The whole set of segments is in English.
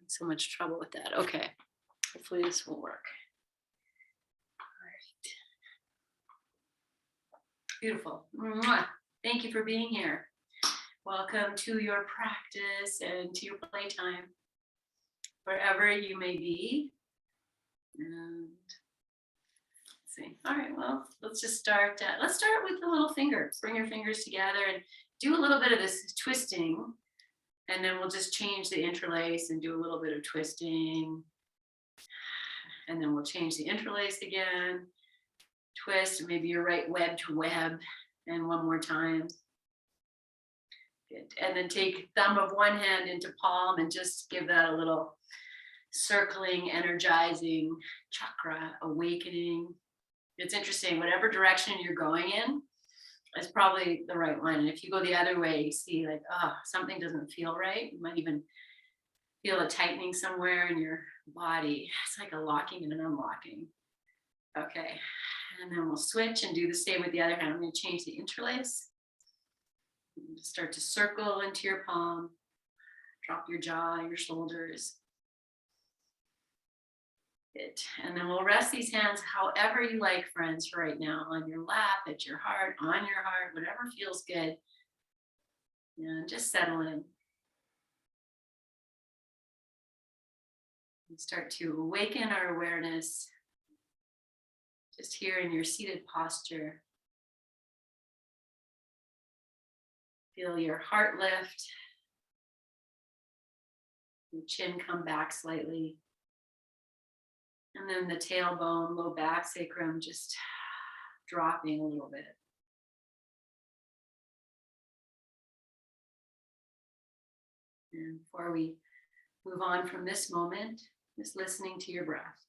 So much trouble with that. Okay. Hopefully this will work. All right. Beautiful. Mwah. Thank you for being here. Welcome to your practice and to your playtime, wherever you may be. And let's see. All right, well, let's just start. Let's start with the little fingers. Bring your fingers together and do a little bit of this twisting. And then we'll just change the interlace and do a little bit of twisting. And then we'll change the interlace again. Twist, maybe you're right web to web. And one more time. Good. And then take thumb of one hand into palm and just give that a little circling, energizing chakra awakening. It's interesting, whatever direction you're going in, is probably the right one. And if you go the other way, you see like, oh, something doesn't feel right. You might even feel a tightening somewhere in your body. It's like a locking and an unlocking. Okay, and then we'll switch and do the same with the other hand. I'm going to change the interlace. Start to circle into your palm. Drop your jaw, your shoulders. Good. And then we'll rest these hands however you like, friends, right now, on your lap, at your heart, on your heart, whatever feels good. And just settle in. We start to awaken our awareness just here in your seated posture. Feel your heart lift, your chin come back slightly. And then the tailbone, low back, sacrum just dropping a little bit. And before we move on from this moment, just listening to your breath.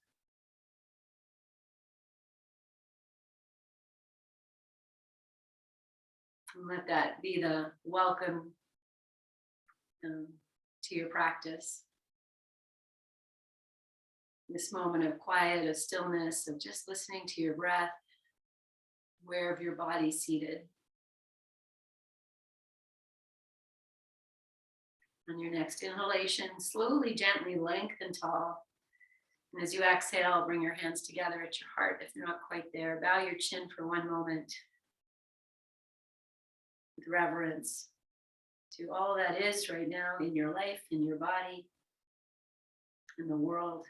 And let that be the welcome to your practice. This moment of quiet, of stillness, of just listening to your breath, aware of your body seated. On your next inhalation, slowly, gently lengthen tall. And as you exhale, bring your hands together at your heart. If you're not quite there, bow your chin for one moment with reverence to all that is right now in your life, in your body, in the world.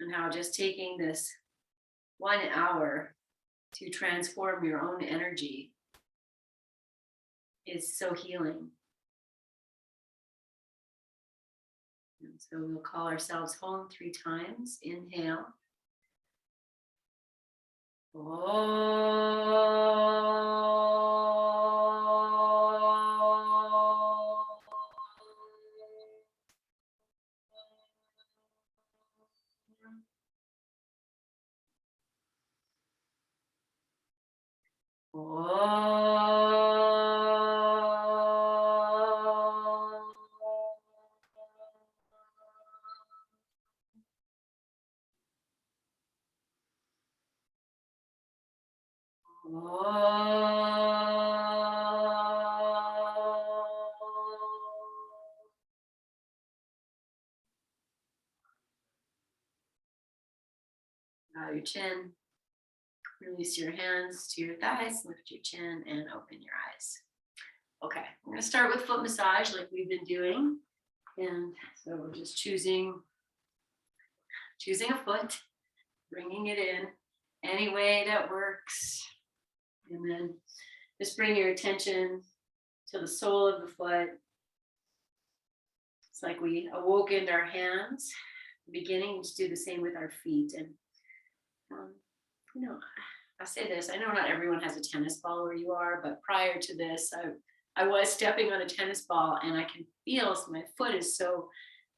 And how just taking this 1 hour to transform your own energy is so healing. And so we'll call ourselves home 3 times. Inhale. Bow your chin. Release your hands to your thighs, lift your chin, and open your eyes. Okay, we're going to start with foot massage like we've been doing. And so we're just choosing a foot, bringing it in any way that works. And then just bring your attention to the sole of the foot. It's like we awokened our hands. Beginning to do the same with our feet. And you know, I say this, I know not everyone has a tennis ball where you are, but prior to this, I was stepping on a tennis ball and I can feel my foot is so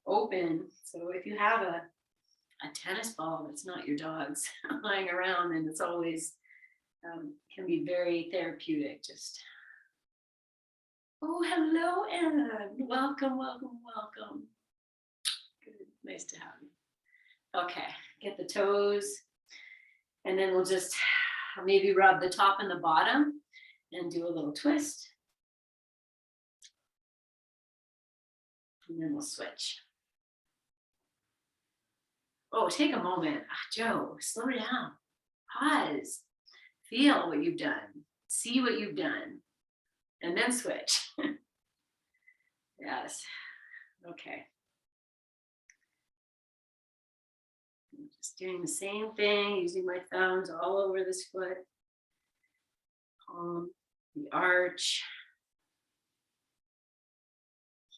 open. So if you have a tennis ball that's not your dog's lying around, and it's always can be very therapeutic. Just, oh, hello, Anne. Welcome, welcome, welcome. Good. Nice to have you. Okay, get the toes. And then we'll just maybe rub the top and the bottom and do a little twist. And then we'll switch. Oh, take a moment. Joe, slow down. Pause. Feel what you've done. See what you've done. And then switch. Yes. Okay. I'm just doing the same thing, using my thumbs all over this foot. Palm, the arch.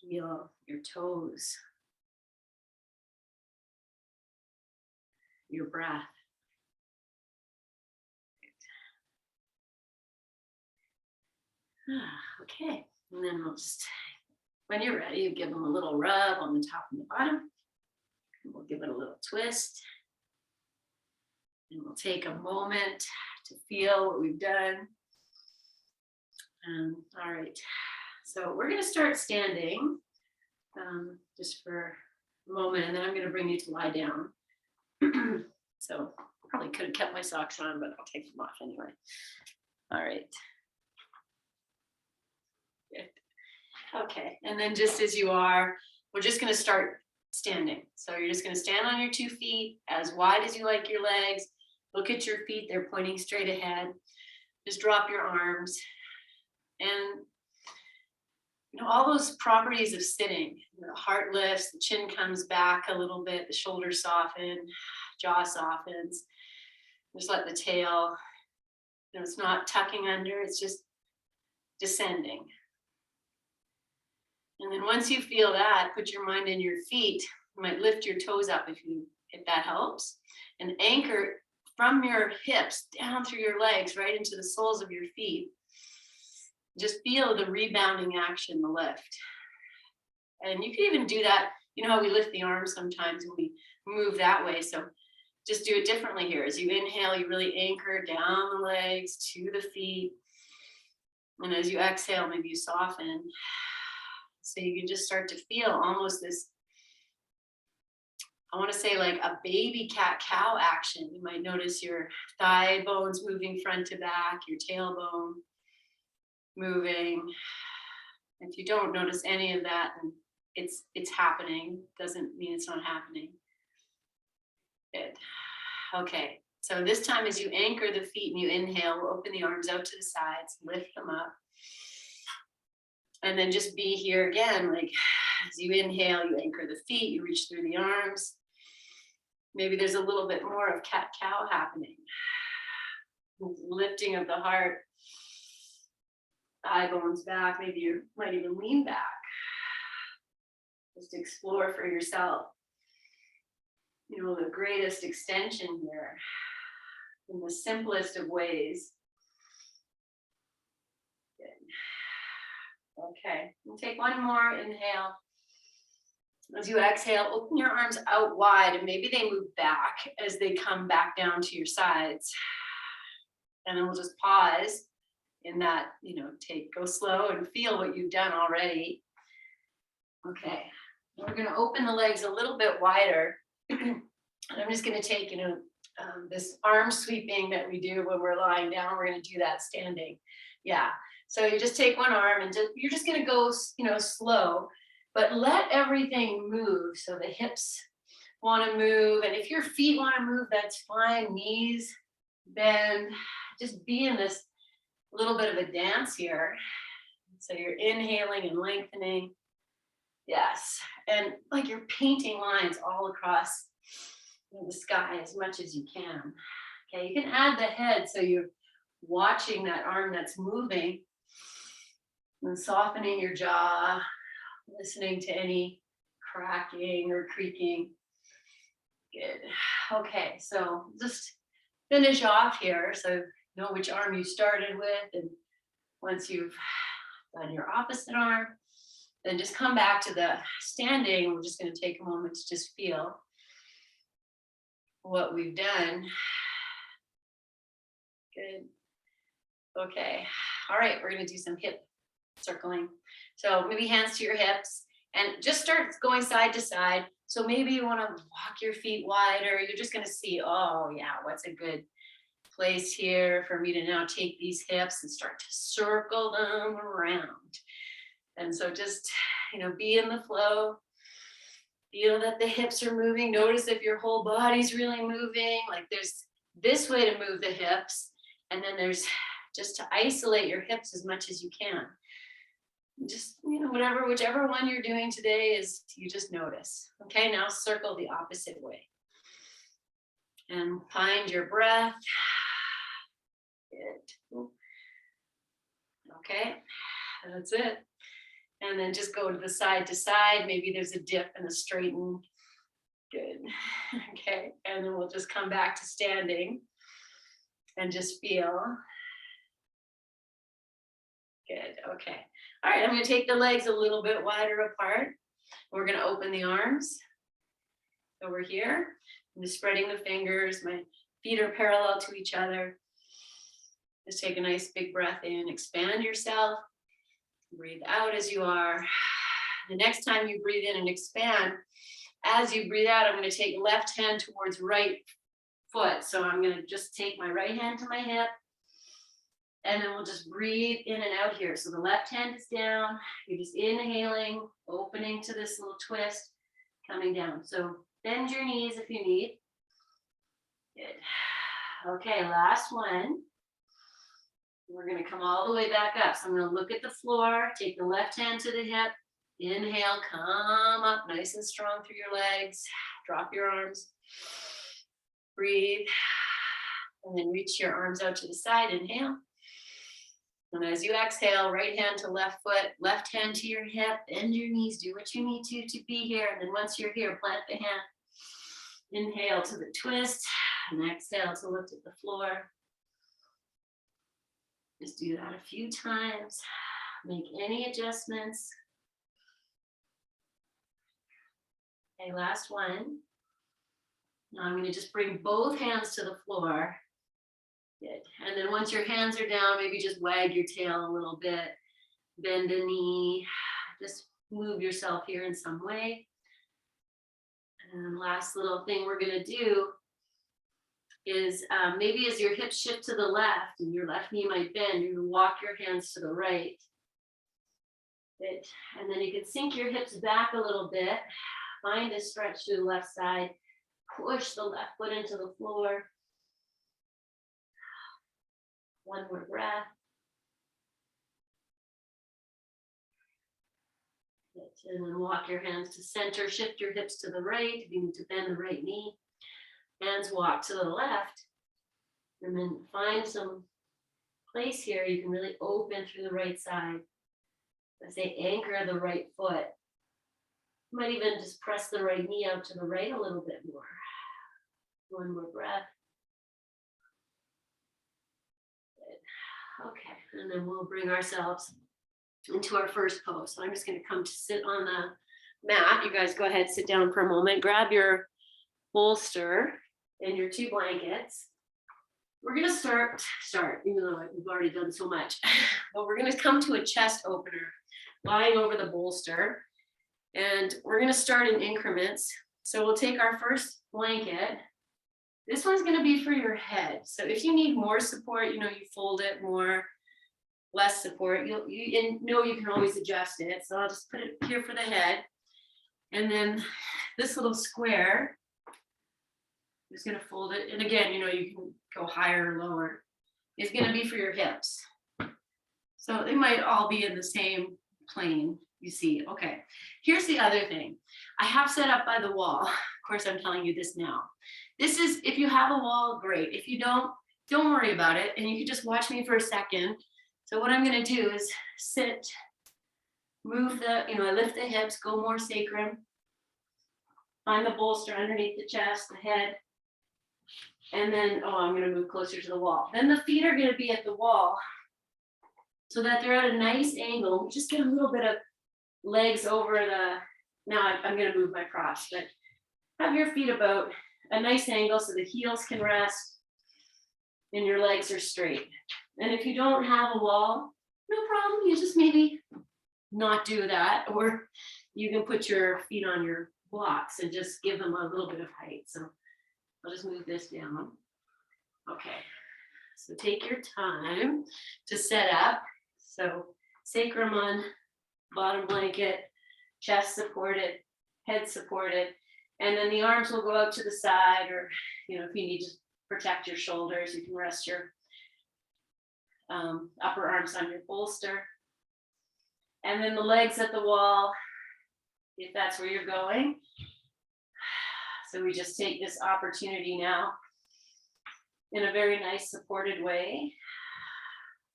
Heel, your toes. Your breath. Okay, and then we'll just, when you're ready, you give them a little rub on the top and the bottom. And we'll give it a little twist. And we'll take a moment to feel what we've done. All right, so we're going to start standing just for a moment, and then I'm going to bring you to lie down. So probably could have kept my socks on, but I'll take them off anyway. All right. Good. Okay, and then just as you are, we're just going to start standing. So you're just going to stand on your 2 feet as wide as you like your legs. Look at your feet, they're pointing straight ahead. Just drop your arms. And you know, all those properties of sitting, the heart lifts, the chin comes back a little bit, the shoulders soften, jaw softens. Just let the tail, you know, it's not tucking under, it's just descending. And then once you feel that, put your mind in your feet. You might lift your toes up if that helps, and anchor from your hips down through your legs right into the soles of your feet. Just feel the rebounding action, the lift. And you can even do that. You know how we lift the arms sometimes and we move that way. So just do it differently here. As you inhale, you really anchor down the legs to the feet. And as you exhale, maybe you soften. So you can just start to feel almost this, I want to say like a baby cat-cow action. You might notice your thigh bones moving front to back, your tailbone moving. If you don't notice any of that, then it's happening. Doesn't mean it's not happening. Good. Okay. So this time, as you anchor the feet and you inhale, we'll open the arms out to the sides, lift them up, and then just be here again. Like as you inhale, you anchor the feet, you reach through the arms. Maybe there's a little bit more of cat-cow happening. Lifting of the heart. Thigh bones back, maybe you might even lean back. Just explore for yourself, you know, the greatest extension here in the simplest of ways. Good. Okay, we'll take one more inhale. As you exhale, open your arms out wide and maybe they move back as they come back down to your sides. And then we'll just pause in that, you know, go slow and feel what you've done already. Okay, we're going to open the legs a little bit wider. And I'm just going to take, you know, this arm sweeping that we do when we're lying down. We're going to do that standing. Yeah. So you just take one arm and you're just going to go, you know, slow, but let everything move. So the hips want to move. And if your feet want to move, that's fine. Knees bend. Just be in this little bit of a dance here. So you're inhaling and lengthening. Yes. And like you're painting lines all across the sky as much as you can. Okay, you can add the head so you're watching that arm that's moving and softening your jaw, listening to any cracking or creaking. Good. Okay, so just finish off here. So know which arm you started with, and once you've done your opposite arm, then just come back to the standing. We're just going to take a moment to just feel what we've done. Good. Okay. All right, we're going to do some hip circling. So maybe hands to your hips and just start going side to side. So maybe you want to walk your feet wider. You're just going to see, oh yeah, what's a good place here for me to now take these hips and start to circle them around. And so just, be in the flow. Feel that the hips are moving. Notice if your whole body's really moving. Like there's this way to move the hips. And then there's just to isolate your hips as much as you can. Just, whichever one you're doing today is, you just notice. Okay, now circle the opposite way. And find your breath. Good. Okay, that's it. And then just go to the side to side. Maybe there's a dip and a straighten. Good. Okay, and then we'll just come back to standing and just feel. Good, okay. All right, I'm going to take the legs a little bit wider apart. We're going to open the arms over here. I'm just spreading the fingers. My feet are parallel to each other. Just take a nice big breath in. Expand yourself. Breathe out as you are. The next time you breathe in and expand, as you breathe out, I'm going to take left hand towards right foot. So I'm going to just take my right hand to my hip. And then we'll just breathe in and out here. So the left hand is down. You're just inhaling, opening to this little twist, coming down. So bend your knees if you need. Good. Okay, last one. We're going to come all the way back up. So I'm going to look at the floor, take the left hand to the hip. Inhale, come up nice and strong through your legs. Drop your arms. Breathe. And then reach your arms out to the side. Inhale. And as you exhale, right hand to left foot, left hand to your hip, bend your knees, do what you need to be here. And then once you're here, plant the hand. Inhale to the twist, and exhale to lift at the floor. Just do that a few times. Make any adjustments. Okay, last one. Now I'm going to just bring both hands to the floor. Good. And then once your hands are down, maybe just wag your tail a little bit. Bend a knee. Just move yourself here in some way. And last little thing we're going to do is maybe as your hips shift to the left and your left knee might bend, you're going to walk your hands to the right. Good. And then you can sink your hips back a little bit. Find a stretch to the left side. Push the left foot into the floor. One more breath. And then walk your hands to center. Shift your hips to the right. If you need to bend the right knee. Hands walk to the left. And then find some place here. You can really open through the right side. As they anchor the right foot. You might even just press the right knee out to the right a little bit more. One more breath. Good. Okay, and then we'll bring ourselves into our first pose. So I'm just going to come to sit on the mat. You guys go ahead, sit down for a moment. Grab your bolster and your 2 blankets. We're going to start, even though we've already done so much, but we're going to come to a chest opener, lying over the bolster. And we're going to start in increments. So we'll take our first blanket. This one's going to be for your head. So if you need more support, you fold it more, less support, you can always adjust it. So I'll just put it here for the head. And then this little square, I'm just going to fold it. And again, you can go higher or lower. It's going to be for your hips. So they might all be in the same plane. You see, okay. Here's the other thing. I have set up by the wall. Of course, I'm telling you this now. This is, if you have a wall, great. If you don't worry about it. And you can just watch me for a second. So what I'm going to do is sit, move I lift the hips, go more sacrum. Find the bolster underneath the chest, the head. And then, I'm going to move closer to the wall. Then the feet are going to be at the wall so that they're at a nice angle. Just get a little bit of legs over now I'm going to move my props, but have your feet about a nice angle so the heels can rest and your legs are straight. And if you don't have a wall, no problem. You just maybe not do that, or you can put your feet on your blocks and just give them a little bit of height. So I'll just move this down. Okay, so take your time to set up. So sacrum on bottom blanket, chest supported, head supported. And then the arms will go out to the side, or, if you need to protect your shoulders, you can rest your upper arms on your bolster. And then the legs at the wall, if that's where you're going. So we just take this opportunity now in a very nice supported way.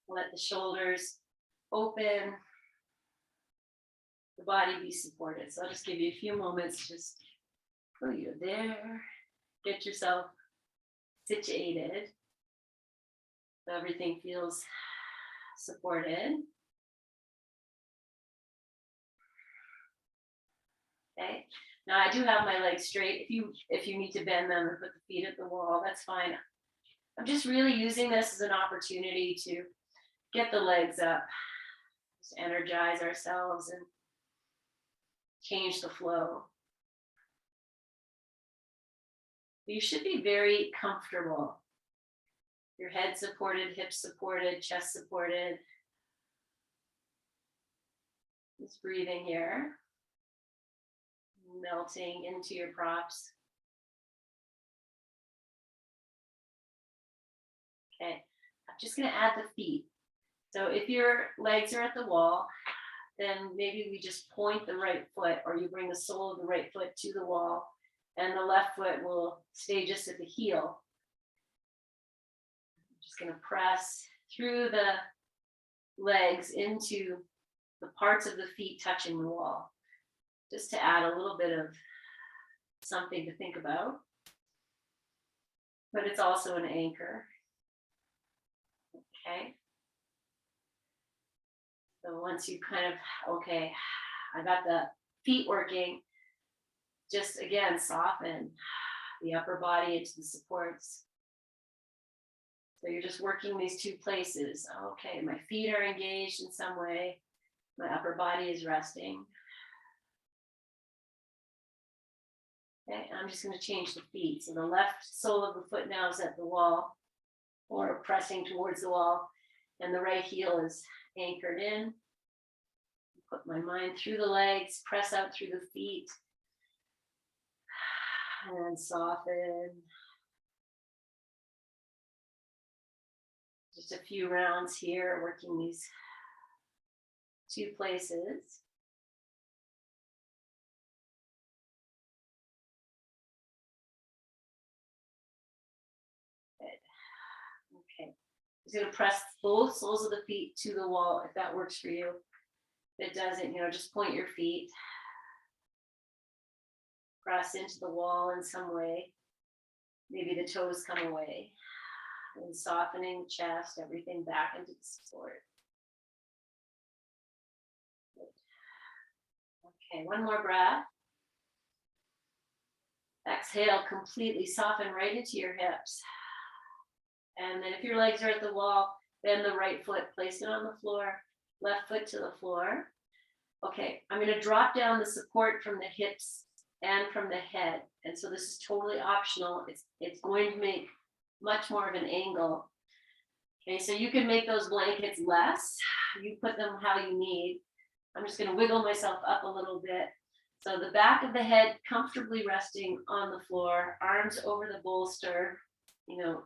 Let the shoulders open, the body be supported. So I'll just give you a few moments, just put you there, get yourself situated so everything feels supported. Okay. Now I do have my legs straight. If you need to bend them and put the feet at the wall, that's fine. I'm just really using this as an opportunity to get the legs up, just energize ourselves and change the flow. You should be very comfortable. Your head supported, hips supported, chest supported. Just breathing here. Melting into your props. Okay, I'm just going to add the feet. So if your legs are at the wall, then maybe we just point the right foot, or you bring the sole of the right foot to the wall, and the left foot will stay just at the heel. I'm just going to press through the legs into the parts of the feet touching the wall, just to add a little bit of something to think about. But it's also an anchor. Okay. So once you kind of, okay, I got the feet working, just again, soften the upper body into the supports. So you're just working these two places. Okay, my feet are engaged in some way. My upper body is resting. Okay, I'm just going to change the feet. So the left sole of the foot now is at the wall, or pressing towards the wall, and the right heel is anchored in. Put my mind through the legs, press out through the feet, and soften. Just a few rounds here, working these two places. Okay, I'm going to press both soles of the feet to the wall if that works for you. If it doesn't, just point your feet. Press into the wall in some way. Maybe the toes come away. And softening the chest, everything back into the support. Okay, one more breath. Exhale, completely soften right into your hips. And then if your legs are at the wall, bend the right foot, place it on the floor, left foot to the floor. Okay, I'm going to drop down the support from the hips and from the head. And so this is totally optional. It's going to make much more of an angle. Okay, so you can make those blankets less. You put them how you need. I'm just going to wiggle myself up a little bit. So the back of the head comfortably resting on the floor, arms over the bolster,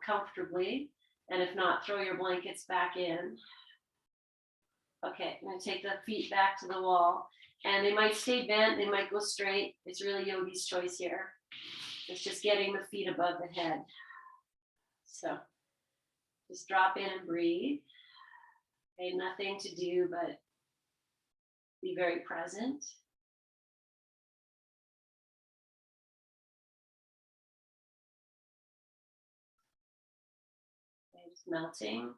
comfortably. And if not, throw your blankets back in. Okay, I'm going to take the feet back to the wall. And they might stay bent, they might go straight. It's really yogi's choice here. It's just getting the feet above the head. So just drop in and breathe. Okay, nothing to do but be very present. Okay, just melting.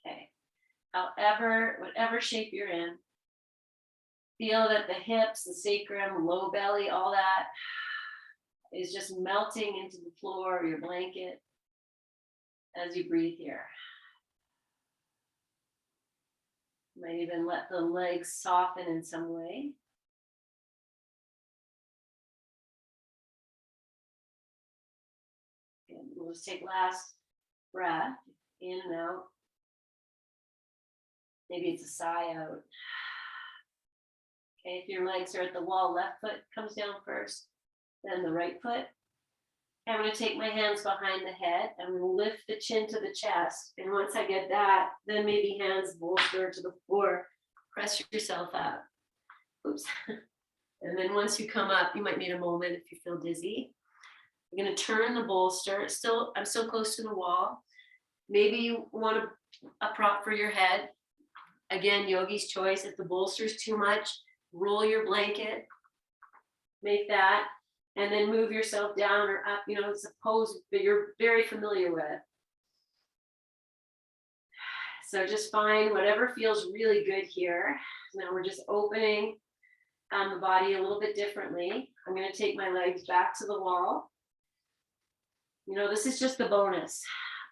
Okay, whatever shape you're in, feel that the hips, the sacrum, low belly, all that is just melting into the floor or your blanket as you breathe here. You might even let the legs soften in some way. And we'll just take last breath, in and out. Maybe it's a sigh out. Okay, if your legs are at the wall, left foot comes down first, then the right foot. I'm going to take my hands behind the head. I'm going to lift the chin to the chest. And once I get that, then maybe hands bolster to the floor. Press yourself up. Oops. And then once you come up, you might need a moment if you feel dizzy. I'm going to turn the bolster. I'm still close to the wall. Maybe you want a prop for your head. Again, yogi's choice. If the bolster's too much, roll your blanket. Make that. And then move yourself down or up. You know, it's a pose that you're very familiar with. So just find whatever feels really good here. Now we're just opening the body a little bit differently. I'm going to take my legs back to the wall. You know, this is just the bonus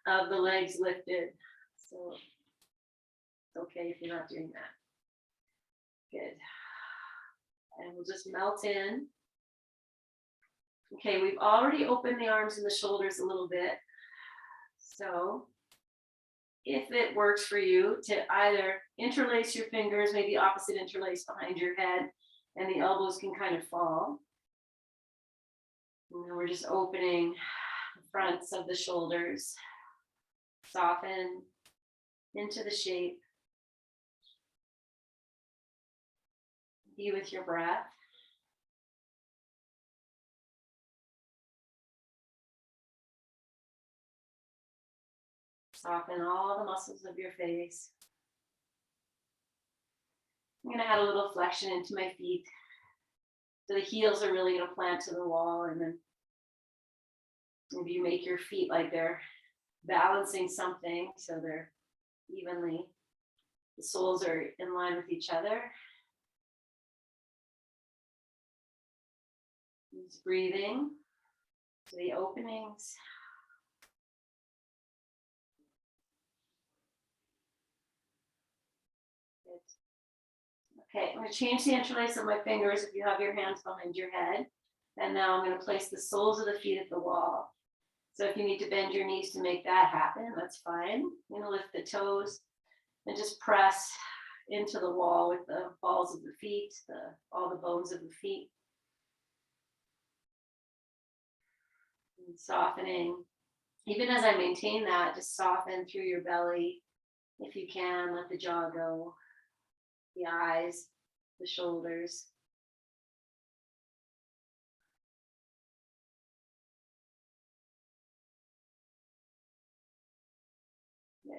of the legs lifted. So it's okay if you're not doing that. Good. And we'll just melt in. Okay, we've already opened the arms and the shoulders a little bit. So if it works for you to either interlace your fingers, maybe opposite interlace behind your head, and the elbows can kind of fall. And then we're just opening the fronts of the shoulders. Soften into the shape. Be with your breath. Soften all the muscles of your face. I'm going to add a little flexion into my feet. So the heels are really going to plant to the wall, and then maybe you make your feet like they're balancing something so they're evenly, the soles are in line with each other. Just breathing to the openings. Okay, I'm going to change the interlace of my fingers if you have your hands behind your head. And now I'm going to place the soles of the feet at the wall. So if you need to bend your knees to make that happen, that's fine. I'm going to lift the toes and just press into the wall with the balls of the feet, all the bones of the feet. And softening. Even as I maintain that, just soften through your belly. If you can, let the jaw go. The eyes, the shoulders. Good.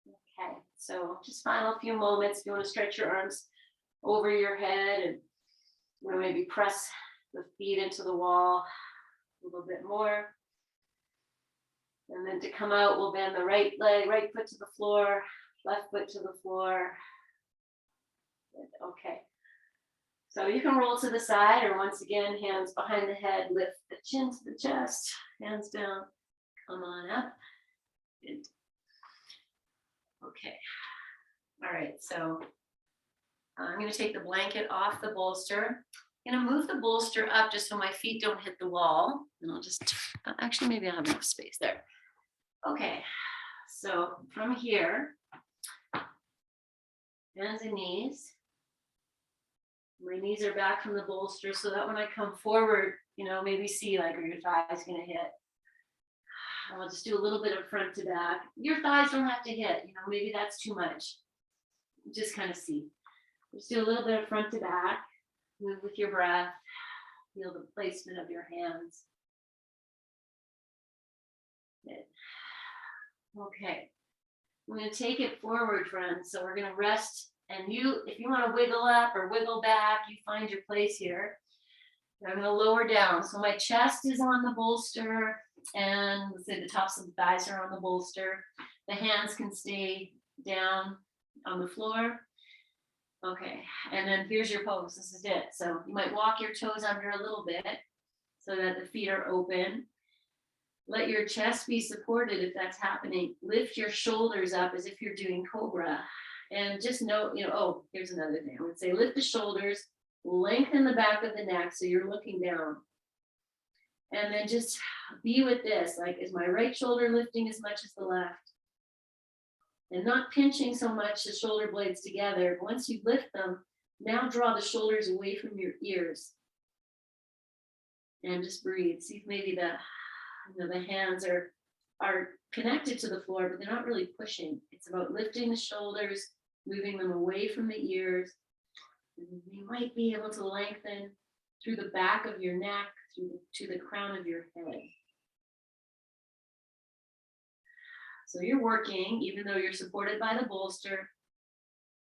Okay, so just final few moments. If you want to stretch your arms over your head and maybe press the feet into the wall a little bit more. And then to come out, we'll bend the right leg, right foot to the floor, left foot to the floor. Good. Okay. So you can roll to the side, or once again, hands behind the head, lift the chin to the chest, hands down, come on up. Good. Okay. All right, so I'm going to take the blanket off the bolster. I'm going to move the bolster up just so my feet don't hit the wall. And I'll just, actually, maybe I'll have enough space there. Okay, so from here, hands and knees. My knees are back from the bolster so that when I come forward, maybe see like where your thighs going to hit. I'll just do a little bit of front to back. Your thighs don't have to hit, maybe that's too much. Just kind of see. Just do a little bit of front to back. Move with your breath. Feel the placement of your hands. Good. Okay. I'm going to take it forward, friends. So we're going to rest. And if you want to wiggle up or wiggle back, you find your place here. I'm going to lower down. So my chest is on the bolster, and let's say the tops of the thighs are on the bolster. The hands can stay down on the floor. Okay, and then here's your pose. This is it. So you might walk your toes under a little bit so that the feet are open. Let your chest be supported if that's happening. Lift your shoulders up as if you're doing cobra. And just note, oh, here's another thing. I would say lift the shoulders, lengthen the back of the neck so you're looking down. And then just be with this, like, is my right shoulder lifting as much as the left? And not pinching so much the shoulder blades together. Once you lift them, now draw the shoulders away from your ears. And just breathe. See if maybe the hands are connected to the floor, but they're not really pushing. It's about lifting the shoulders, moving them away from the ears. And you might be able to lengthen through the back of your neck, to the crown of your head. So you're working, even though you're supported by the bolster.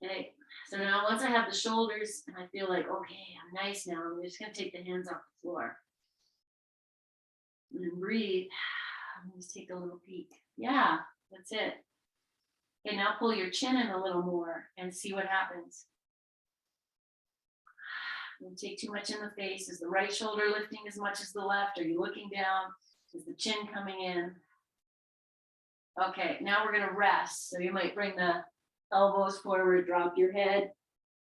Okay, so now once I have the shoulders and I feel like, okay, I'm nice now, I'm just gonna take the hands off the floor. And then breathe. Just take a little peek. Yeah, that's it. Okay, now pull your chin in a little more and see what happens. Don't take too much in the face. Is the right shoulder lifting as much as the left? Are you looking down? Is the chin coming in? Okay, now we're gonna rest. So you might bring the elbows forward, drop your head,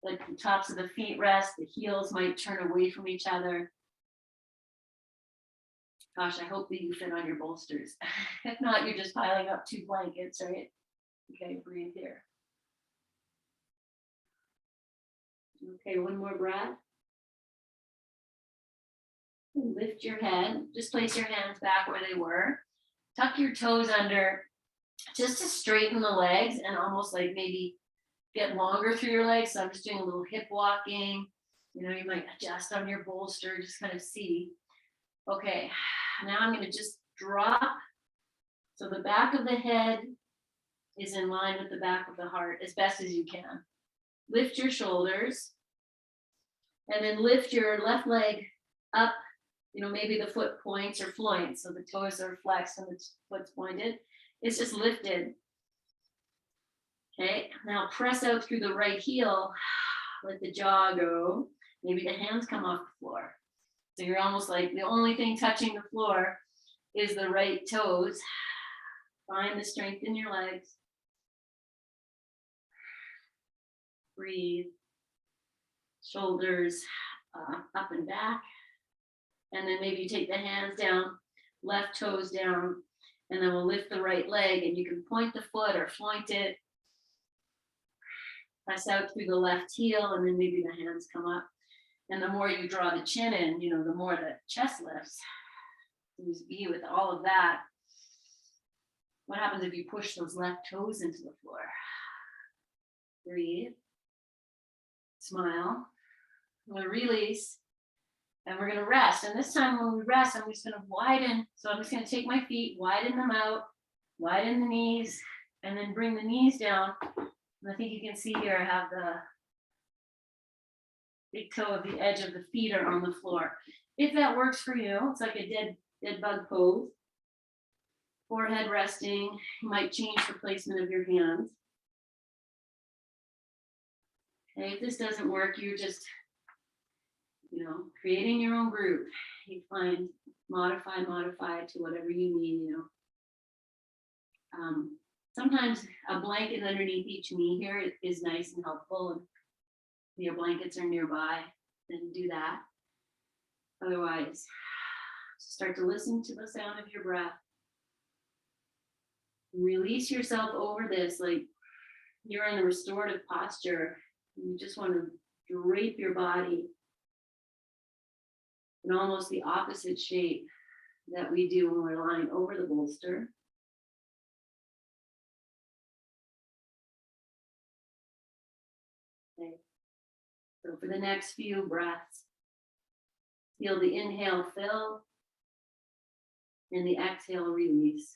let the tops of the feet rest. The heels might turn away from each other. Gosh, I hope that you fit on your bolsters. If not, you're just piling up 2 blankets, right? Okay, breathe here. Okay, one more breath. And lift your head. Just place your hands back where they were. Tuck your toes under just to straighten the legs and almost like maybe get longer through your legs. So I'm just doing a little hip walking. You know, you might adjust on your bolster, just kind of see. Okay, now I'm going to just drop. So the back of the head is in line with the back of the heart as best as you can. Lift your shoulders and then lift your left leg up. You know, maybe the foot points or floints, so the toes are flexed and the foot's pointed. It's just lifted. Okay, now press out through the right heel. Let the jaw go. Maybe the hands come off the floor. So you're almost like the only thing touching the floor is the right toes. Find the strength in your legs. Breathe. Shoulders up and back. And then maybe you take the hands down, left toes down, and then we'll lift the right leg and you can point the foot or floint it. Press out through the left heel and then maybe the hands come up. And the more you draw the chin in, you know, the more the chest lifts. Just be with all of that. What happens if you push those left toes into the floor? Breathe. Smile. We'll release. And we're going to rest. And this time when we rest, I'm just going to widen. So I'm just going to take my feet, widen them out, widen the knees, and then bring the knees down. And I think you can see here I have the big toe of the edge of the feet are on the floor. If that works for you, it's like a dead bug pose. Forehead resting. You might change the placement of your hands. Okay, if this doesn't work, you're just, you know, creating your own group. You find modify to whatever you need, you know. Sometimes a blanket underneath each knee here is nice and helpful. And your blankets are nearby, then do that. Otherwise, start to listen to the sound of your breath. Release yourself over this, like you're in a restorative posture. You just want to drape your body in almost the opposite shape that we do when we're lying over the bolster. Okay. So for the next few breaths, feel the inhale fill and the exhale release.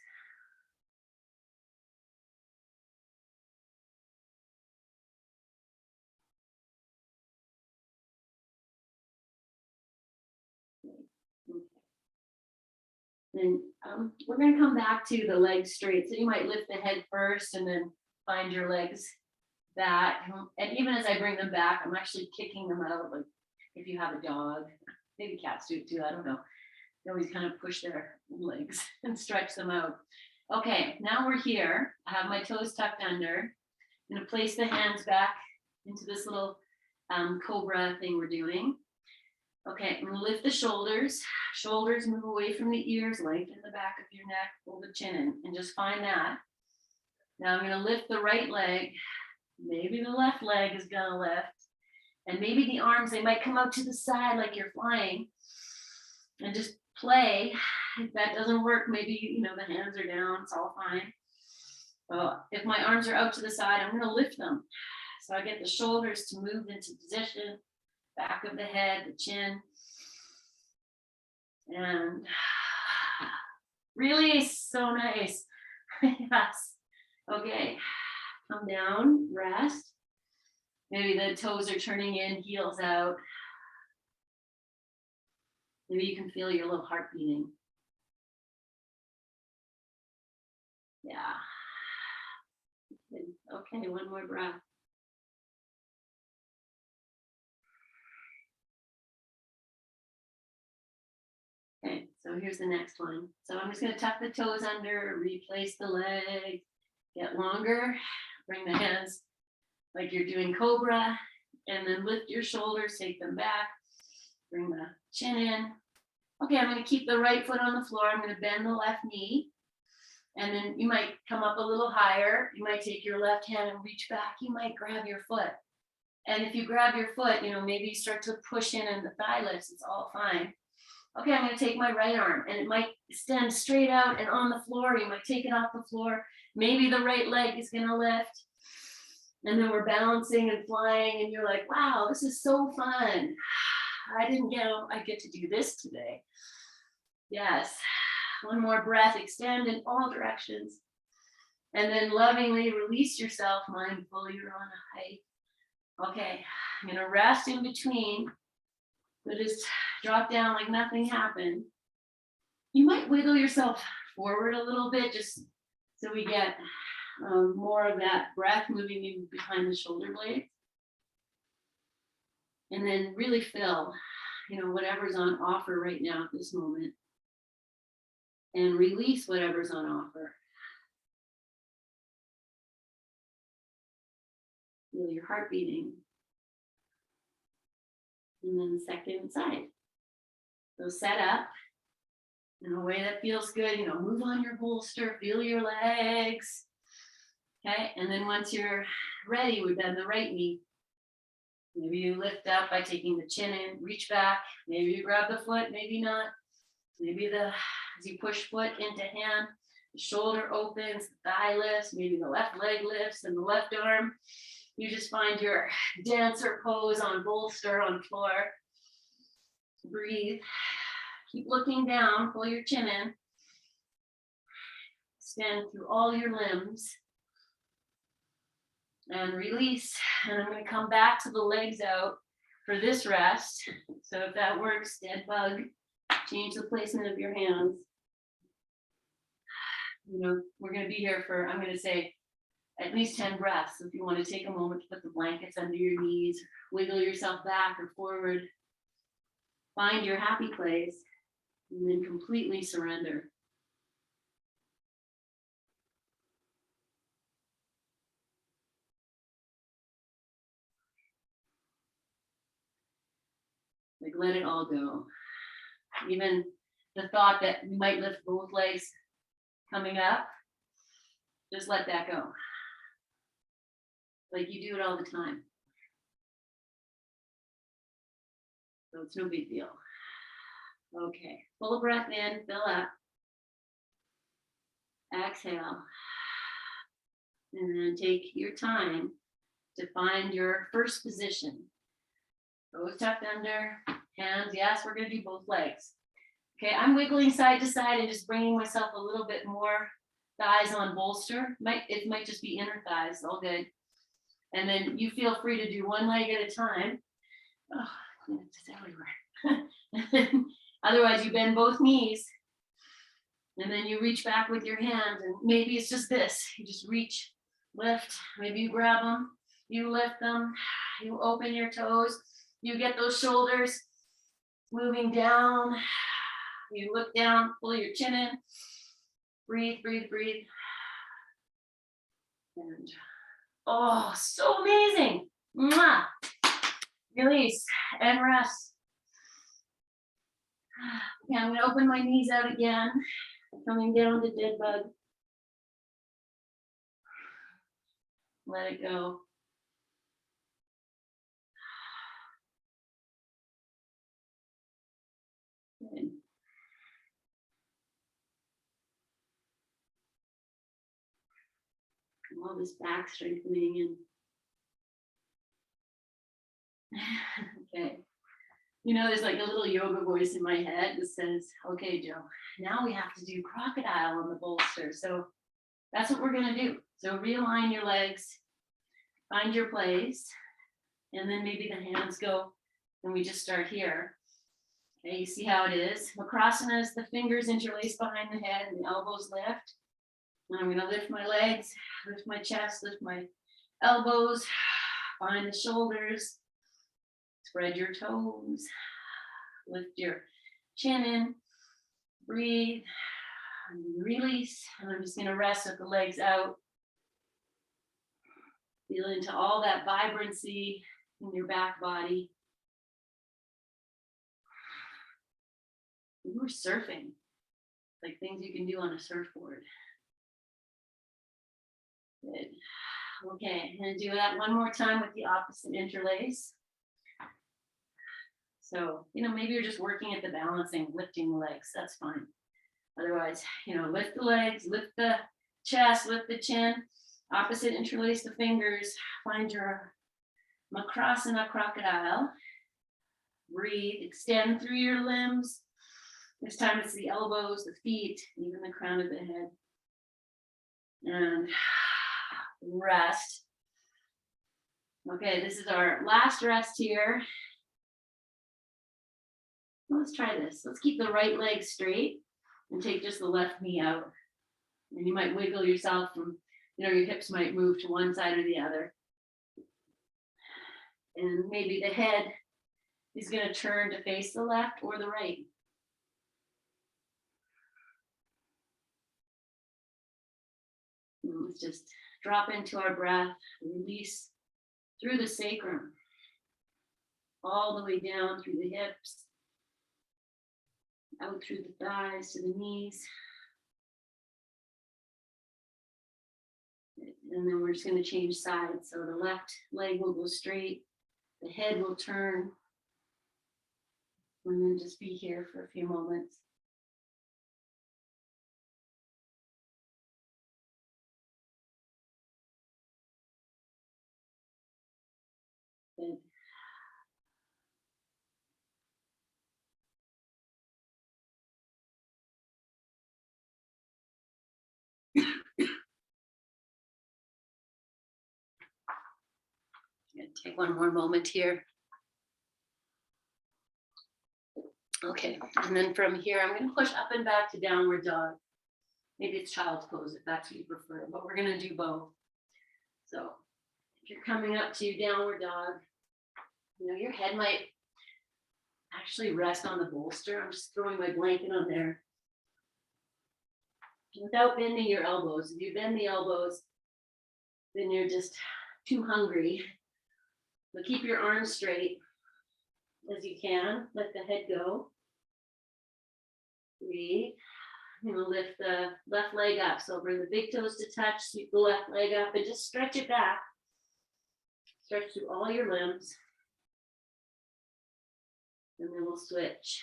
Then we're going to come back to the legs straight. So you might lift the head first and then find your legs back. And even as I bring them back, I'm actually kicking them out. Like if you have a dog, maybe cats do it too, I don't know. They always kind of push their legs and stretch them out. Okay, now we're here. I have my toes tucked under. I'm going to place the hands back into this little cobra thing we're doing. Okay, I'm gonna lift the shoulders. Shoulders move away from the ears, lengthen the back of your neck, pull the chin in, and just find that. Now I'm gonna lift the right leg. Maybe the left leg is gonna lift. And maybe the arms, they might come out to the side like you're flying. And just play. If that doesn't work, maybe, the hands are down, it's all fine. Well, if my arms are out to the side, I'm gonna lift them. So I get the shoulders to move into position, back of the head, the chin. And release, so nice. Yes. Okay, come down, rest. Maybe the toes are turning in, heels out. Maybe you can feel your little heart beating. Yeah. Okay, one more breath. Okay, so here's the next one. So I'm just going to tuck the toes under, replace the leg, get longer, bring the hands like you're doing cobra, and then lift your shoulders, take them back, bring the chin in. Okay, I'm going to keep the right foot on the floor. I'm going to bend the left knee, and then you might come up a little higher. You might take your left hand and reach back. You might grab your foot. And if you grab your foot, maybe you start to push in and the thigh lifts, it's all fine. Okay, I'm going to take my right arm, and it might extend straight out and on the floor. You might take it off the floor. Maybe the right leg is going to lift. And then we're balancing and flying, and you're like, wow, this is so fun. I get to do this today. Yes. One more breath, extend in all directions. And then lovingly release yourself, mindful you're on a hike. Okay, I'm going to rest in between. So just drop down like nothing happened. You might wiggle yourself forward a little bit just so we get more of that breath moving in behind the shoulder blades. And then really feel, whatever's on offer right now at this moment. And release whatever's on offer. Feel your heart beating. And then second side. So set up in a way that feels good. Move on your bolster, feel your legs. Okay, and then once you're ready, we bend the right knee. Maybe you lift up by taking the chin in, reach back. Maybe you grab the foot, maybe not. Maybe as you push foot into hand, the shoulder opens, the thigh lifts, maybe the left leg lifts and the left arm. You just find your dancer pose on bolster on floor. Breathe. Keep looking down, pull your chin in. Extend through all your limbs. And release. And I'm going to come back to the legs out for this rest. So if that works, dead bug, change the placement of your hands. We're going to be here for, I'm going to say, at least 10 breaths. If you want to take a moment to put the blankets under your knees, wiggle yourself back or forward, find your happy place, and then completely surrender. Like, let it all go. Even the thought that you might lift both legs coming up, just let that go. Like you do it all the time. So it's no big deal. Okay, full breath in, fill up. Exhale. And then take your time to find your first position. Toes tucked under, hands, yes, we're going to do both legs. Okay, I'm wiggling side to side and just bringing myself a little bit more thighs on bolster. It might just be inner thighs, all good. And then you feel free to do one leg at a time. Oh, it's everywhere. Otherwise, you bend both knees. And then you reach back with your hand. And maybe it's just this. You just reach, lift. Maybe you grab them. You lift them. You open your toes. You get those shoulders moving down. You look down, pull your chin in. Breathe, breathe, breathe. And oh, so amazing. Mwah. Release and rest. Okay, I'm gonna open my knees out again, coming down to dead bug. Let it go. Good. All this back strengthening and okay. You know, there's like a little yoga voice in my head that says, okay, Joe, now we have to do crocodile on the bolster. So that's what we're gonna do. So realign your legs, find your place, and then maybe the hands go, and we just start here. Okay, you see how it is. Makrasana is the fingers interlace behind the head and the elbows lift. And I'm gonna lift my legs, lift my chest, lift my elbows, behind the shoulders, spread your toes, lift your chin in, breathe, and release. And I'm just gonna rest with the legs out. Feel into all that vibrancy in your back body. We were surfing, like things you can do on a surfboard. Good. Okay, I'm gonna do that one more time with the opposite interlace. So, you know, maybe you're just working at the balancing, lifting the legs, that's fine. Otherwise, you know, lift the legs, lift the chest, lift the chin, opposite interlace the fingers, find your Makrasana crocodile. Breathe, extend through your limbs. This time it's the elbows, the feet, even the crown of the head. And rest. Okay, this is our last rest here. Let's try this. Let's keep the right leg straight and take just the left knee out. And you might wiggle yourself from, you know, your hips might move to one side or the other. And maybe the head is going to turn to face the left or the right. And let's just drop into our breath, release through the sacrum, all the way down through the hips, out through the thighs to the knees. And then we're just going to change sides. So the left leg will go straight, the head will turn, and then just be here for a few moments. Good. Take one more moment here. Okay, and then from here, I'm going to push up and back to downward dog. Maybe it's child's pose if that's what you prefer, but we're going to do both. So if you're coming up to downward dog, you know, your head might actually rest on the bolster. I'm just throwing my blanket on there without bending your elbows. If you bend the elbows, then you're just too hungry. So keep your arms straight as you can. Let the head go. Breathe. You know, lift the left leg up. So bring the big toes to touch, sweep the left leg up, and just stretch it back. Stretch through all your limbs. And then we'll switch.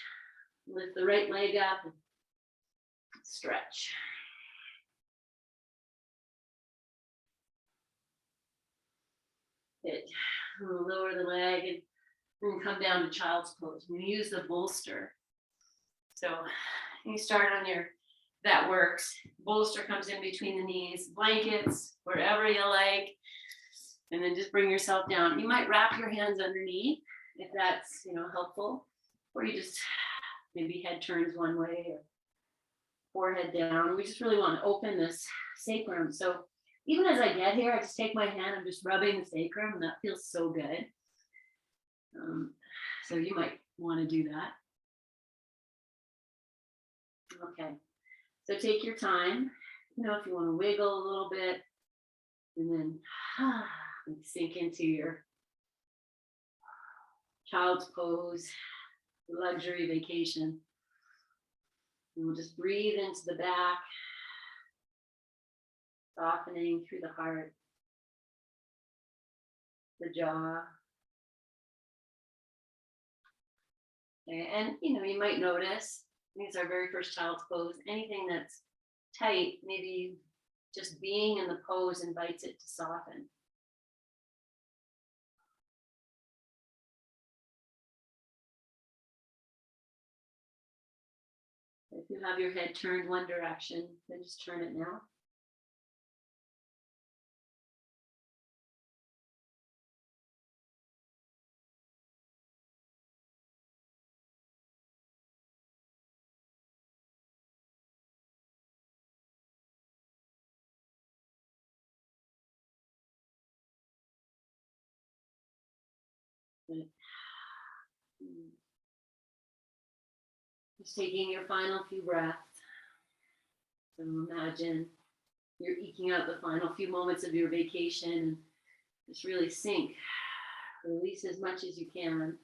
Lift the right leg up and stretch. Good. We'll lower the leg and then come down to child's pose. We use the bolster. So you start on your, that works. Bolster comes in between the knees, blankets, wherever you like. And then just bring yourself down. You might wrap your hands underneath if that's, you know, helpful. Or you just maybe head turns one way or forehead down. We just really want to open this sacrum. So even as I get here, I just take my hand, I'm just rubbing the sacrum, and that feels so good. So you might want to do that. Okay, so take your time. You know, if you want to wiggle a little bit, and then sink into your child's pose, luxury vacation. And we'll just breathe into the back, softening through the heart, the jaw. Okay, and you might notice, I think it's our very first child's pose, anything that's tight, maybe just being in the pose invites it to soften. If you have your head turned one direction, then just turn it now. Just taking your final few breaths. So imagine you're eking out the final few moments of your vacation and just really sink. Release as much as you can.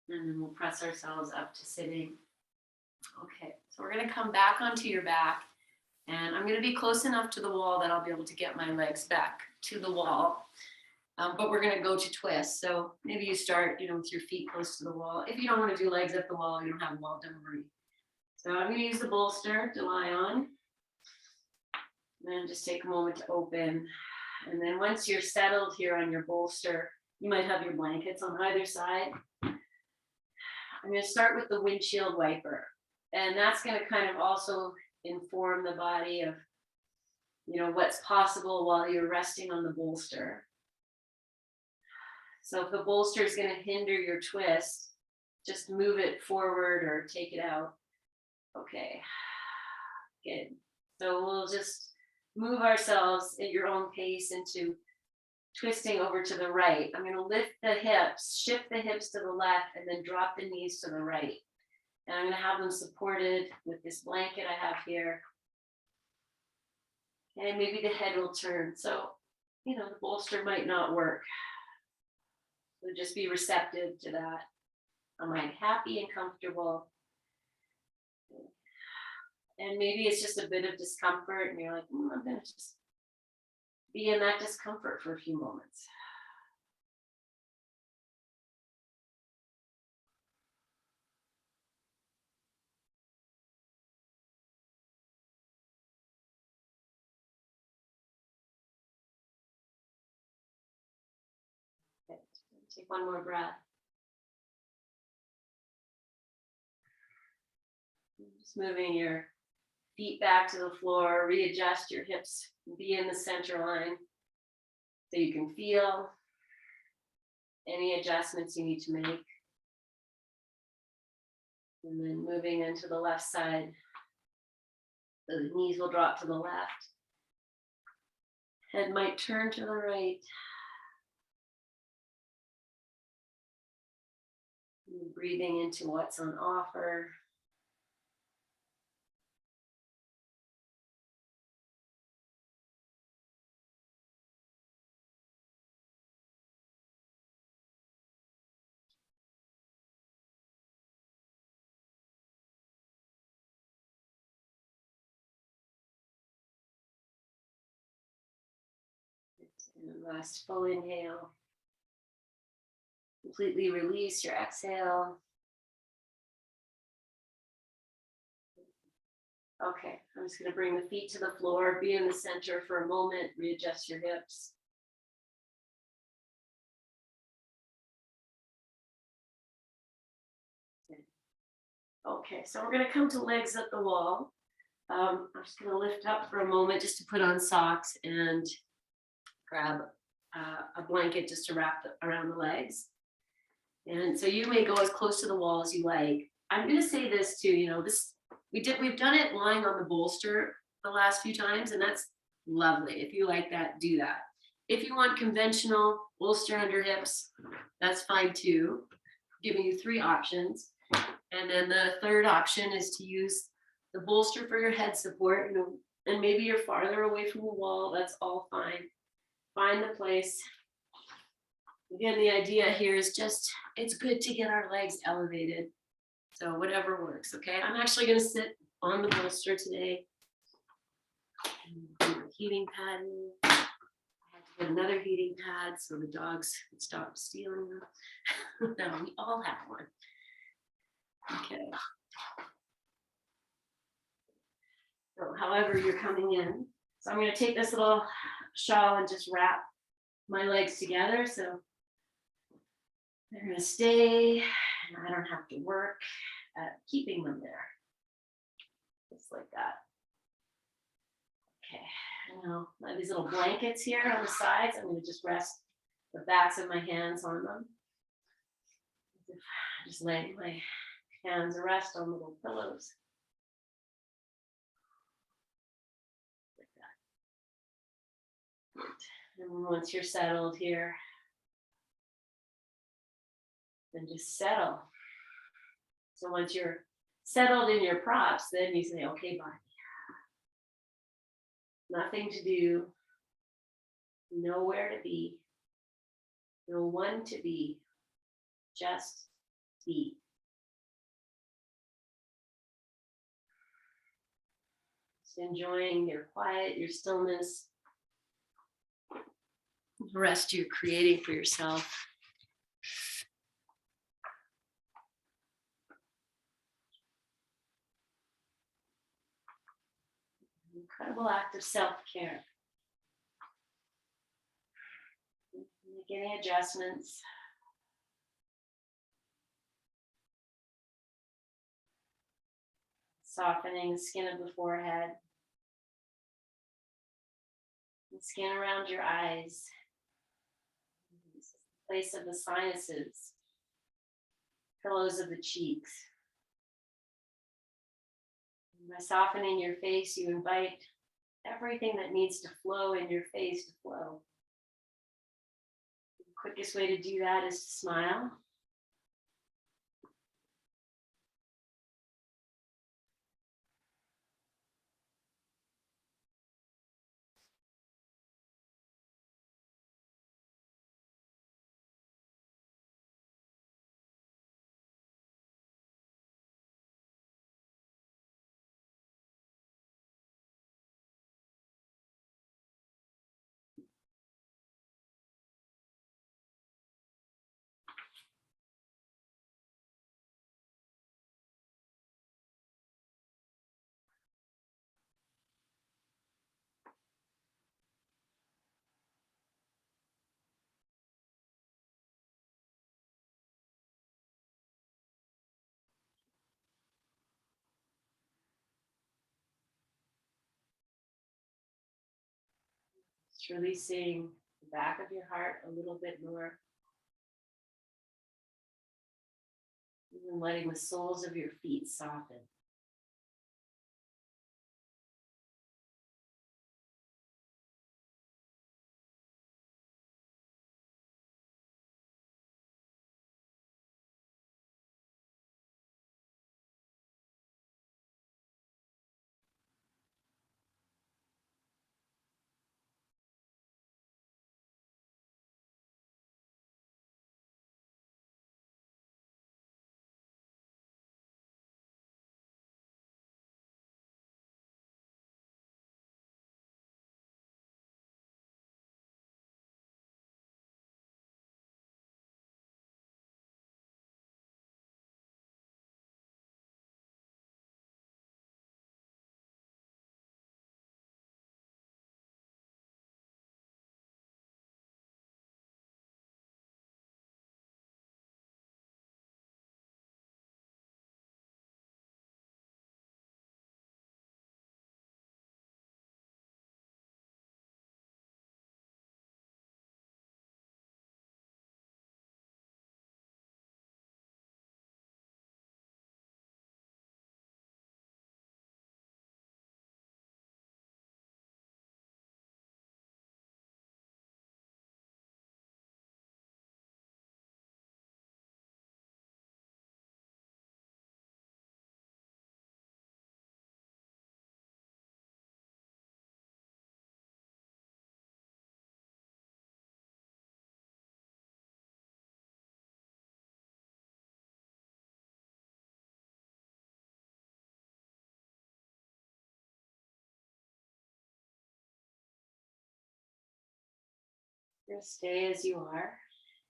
And then we'll press ourselves up to sitting. Okay, so we're going to come back onto your back. And I'm going to be close enough to the wall that I'll be able to get my legs back to the wall. But we're going to go to twist. So maybe you start, with your feet close to the wall. If you don't want to do legs at the wall, you don't have a wall, don't worry. So I'm going to use the bolster to lie on. And then just take a moment to open. And then once you're settled here on your bolster, you might have your blankets on either side. I'm going to start with the windshield wiper. And that's going to kind of also inform the body of, what's possible while you're resting on the bolster. So if the bolster is going to hinder your twist, just move it forward or take it out. Okay, good. So we'll just move ourselves at your own pace into twisting over to the right. I'm going to lift the hips, shift the hips to the left, and then drop the knees to the right. And I'm going to have them supported with this blanket I have here. And maybe the head will turn. So, the bolster might not work. So just be receptive to that. Am I happy and comfortable? And maybe it's just a bit of discomfort and you're like, I'm going to just be in that discomfort for a few moments. Okay. Take one more breath. Just moving your feet back to the floor, readjust your hips, be in the center line so you can feel any adjustments you need to make. And then moving into the left side, the knees will drop to the left. Head might turn to the right. And breathing into what's on offer. And last full inhale. Completely release your exhale. Okay, I'm just going to bring the feet to the floor, be in the center for a moment, readjust your hips. Okay, so we're going to come to legs at the wall. I'm just going to lift up for a moment just to put on socks and grab a blanket just to wrap around the legs. And so you may go as close to the wall as you like. I'm going to say this too, we've done it lying on the bolster the last few times, and that's lovely. If you like that, do that. If you want conventional bolster under hips, that's fine too. Giving you 3 options. And then the third option is to use the bolster for your head support, and maybe you're farther away from the wall. That's all fine. Find the place Again, the idea here is just, it's good to get our legs elevated. So whatever works, okay? I'm actually gonna sit on the bolster today. Heating pad. I had to get another heating pad so the dogs would stop stealing them. No, we all have one. Okay. So however you're coming in. So I'm gonna take this little shawl and just wrap my legs together. So they're gonna stay and I don't have to work at keeping them there. Just like that. Okay, now I have these little blankets here on the sides. I'm gonna just rest the backs of my hands on them. Just laying my hands to rest on little pillows. Like that. And once you're settled here, then just settle. So once you're settled in your props, then you say, okay, body. Nothing to do, nowhere to be, no one to be, just be. Just enjoying your quiet, your stillness, the rest you're creating for yourself. An incredible act of self-care. Make any adjustments. Softening the skin of the forehead. The skin around your eyes. This is the place of the sinuses. Pillows of the cheeks. And by softening your face, you invite everything that needs to flow in your face to flow. The quickest way to do that is to smile. Just releasing the back of your heart a little bit more. Even letting the soles of your feet soften. You're going to stay as you are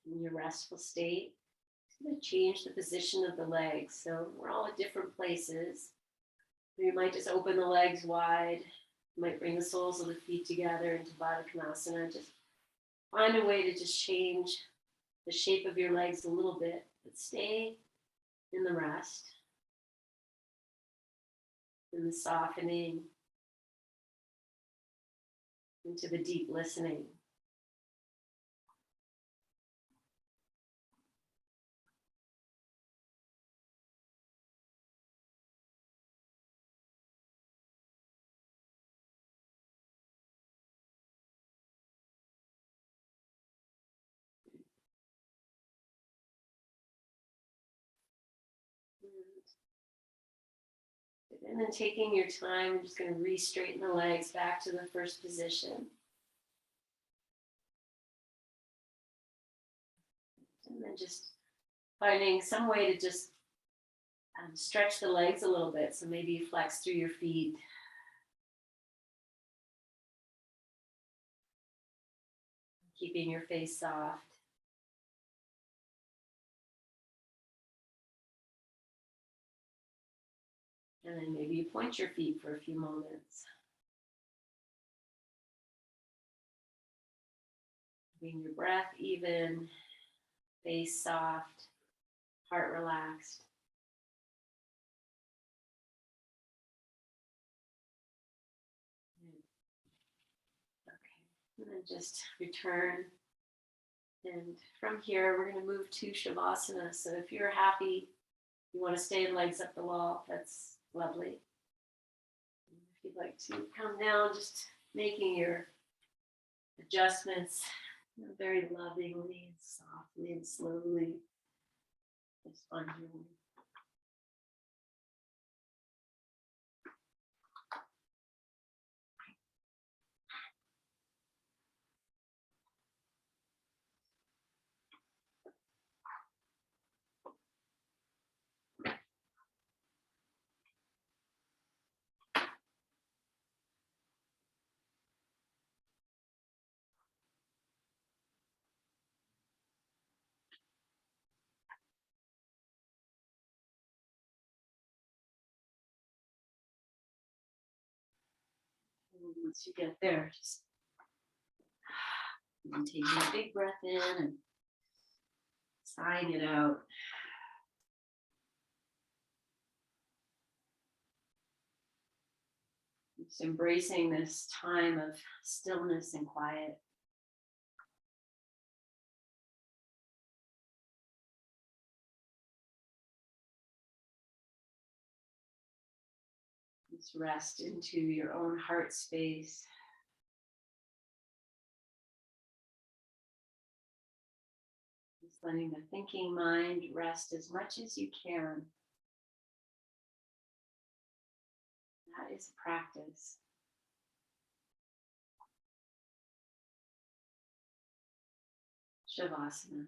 in your restful state. It's going to change the position of the legs. So we're all at different places. You might just open the legs wide. You might bring the soles of the feet together into Baddha Konasana. Just find a way to just change the shape of your legs a little bit, but stay in the rest, in the softening, into the deep listening. And then taking your time, I'm just going to re-straighten the legs back to the first position. And then just finding some way to just stretch the legs a little bit. So maybe you flex through your feet. Keeping your face soft. And then maybe you point your feet for a few moments. Keeping your breath even, face soft, heart relaxed. Okay, and then just return. And from here, we're going to move to Shavasana. So if you're happy, you want to stay in legs up the wall, that's lovely. If you'd like to come down, just making your adjustments very lovingly and softly and slowly. Just on your once you get there, just taking a big breath in and sighing it out. Just embracing this time of stillness and quiet. Just rest into your own heart space. Just letting the thinking mind rest as much as you can. That is a practice. Shavasana.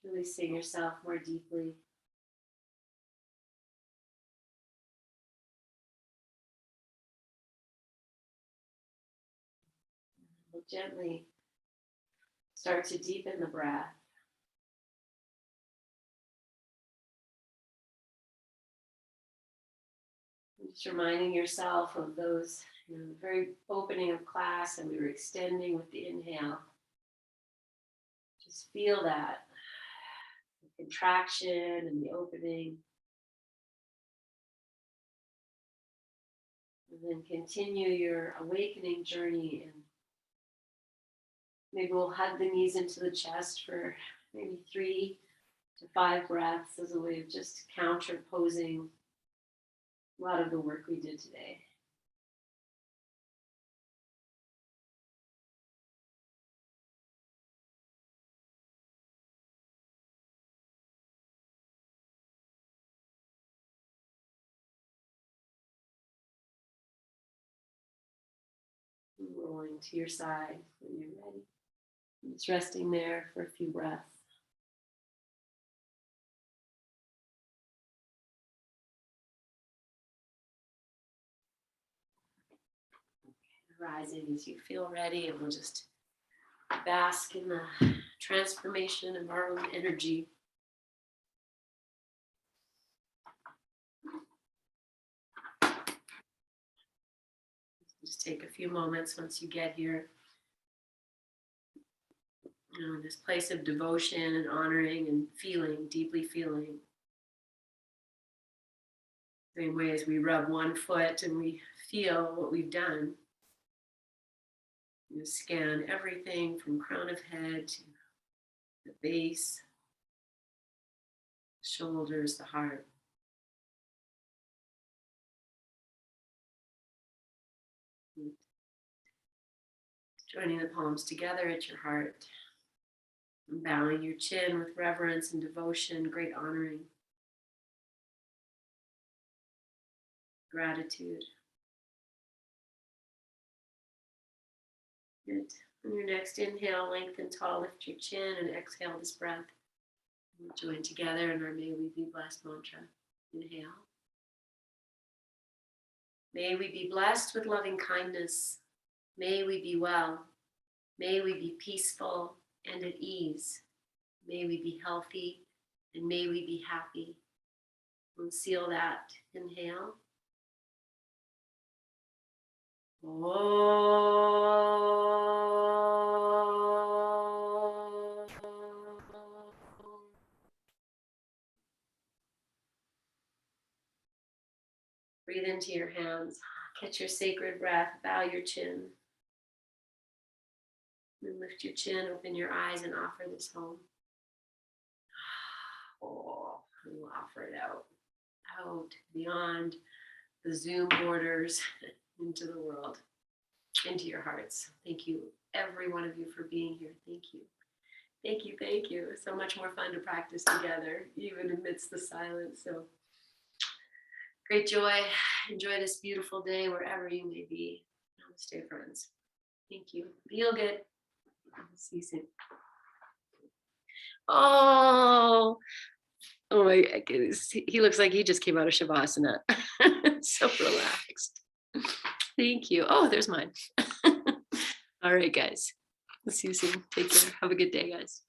Releasing yourself more deeply. We'll gently start to deepen the breath. Just reminding yourself of those, the very opening of class, and we were extending with the inhale. Just feel that the contraction and the opening. And then continue your awakening journey, and maybe we'll hug the knees into the chest for maybe 3 to 5 breaths as a way of just counterposing a lot of the work we did today. Rolling to your side when you're ready. Just resting there for a few breaths. Rising as you feel ready, and we'll just bask in the transformation of our own energy. Just take a few moments once you get here. This place of devotion and honoring and feeling, deeply feeling. Same way as we rub one foot and we feel what we've done. You scan everything from crown of head to the base, shoulders, the heart. Joining the palms together at your heart. And bowing your chin with reverence and devotion, great honoring. Gratitude. Good. On your next inhale, lengthen tall, lift your chin, and exhale this breath. We'll join together in our May We Be Blessed mantra. Inhale. May we be blessed with loving kindness. May we be well. May we be peaceful and at ease. May we be healthy, and may we be happy. We'll seal that. Inhale. Breathe into your hands. Catch your sacred breath. Bow your chin. And lift your chin, open your eyes, and offer this home. And we'll offer it out beyond the Zoom borders, into the world, into your hearts. Thank you, every one of you, for being here. Thank you. Thank you, thank you. It's so much more fun to practice together, even amidst the silence. So great joy. Enjoy this beautiful day wherever you may be. Namaste, friends. Thank you. Feel good. See you soon. Oh my goodness. He looks like he just came out of Shavasana. So relaxed. Thank you. Oh, there's mine. All right, guys. See you soon. Take care. Have a good day, guys.